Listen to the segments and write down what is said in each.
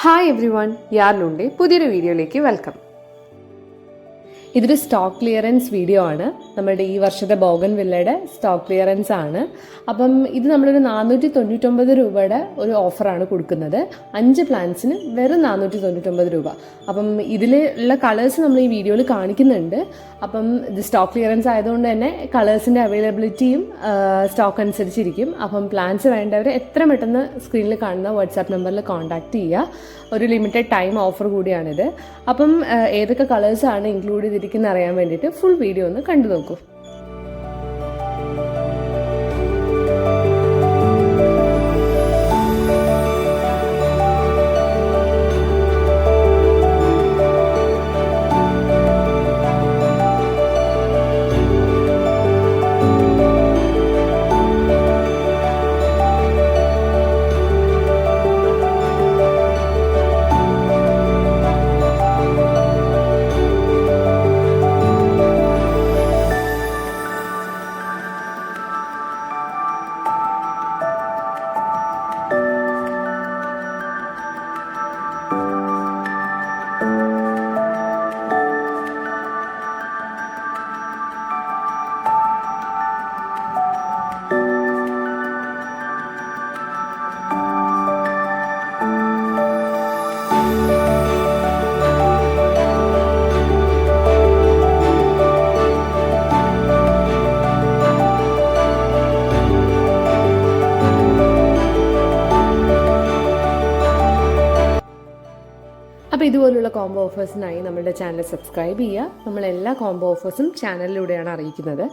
Hi every one, യാർലുണ്ട് പുതിയൊരു വീഡിയോയിലേക്ക് welcome. ഇതൊരു സ്റ്റോക്ക് ക്ലിയറൻസ് വീഡിയോ ആണ്. നമ്മുടെ ഈ വർഷത്തെ ബോഗൺവില്ലയുടെ സ്റ്റോക്ക് ക്ലിയറൻസ് ആണ്. അപ്പം ഇത് നമ്മളൊരു 499 രൂപയുടെ ഒരു ഓഫറാണ് കൊടുക്കുന്നത്. 5 പ്ലാന്റ്സിന് വെറും 499 രൂപ. അപ്പം ഇതിലുള്ള കളേഴ്സ് നമ്മൾ ഈ വീഡിയോയിൽ കാണിക്കുന്നുണ്ട്. അപ്പം ഇത് സ്റ്റോക്ക് ക്ലിയറൻസ് ആയതുകൊണ്ട് തന്നെ കളേഴ്സിൻ്റെ അവൈലബിലിറ്റിയും സ്റ്റോക്ക് അനുസരിച്ചിരിക്കും. അപ്പം പ്ലാന്റ്സ് വേണ്ടവർ എത്ര പെട്ടെന്ന് സ്ക്രീനിൽ കാണുന്ന വാട്സാപ്പ് നമ്പറിൽ കോൺടാക്റ്റ് ചെയ്യുക. ഒരു ലിമിറ്റഡ് ടൈം ഓഫർ കൂടിയാണിത്. അപ്പം ഏതൊക്കെ കളേഴ്സാണ് ഇൻക്ലൂഡ് ചെയ്തിരിക്കുന്നത് അറിയാൻ വേണ്ടിയിട്ട് ഫുൾ വീഡിയോ ഒന്ന് കണ്ടു നോക്കൂ. അപ്പോൾ ഇതുപോലുള്ള കോംബോ ഓഫേഴ്സിനായി നമ്മുടെ ചാനൽ സബ്സ്ക്രൈബ് ചെയ്യുക. നമ്മളെല്ലാ കോംബോ ഓഫേഴ്സും ചാനലിലൂടെയാണ് അറിയിക്കുന്നത്.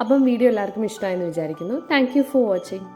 അപ്പം വീഡിയോ എല്ലാവർക്കും ഇഷ്ടമായെന്ന് വിചാരിക്കുന്നു. Thank you for watching.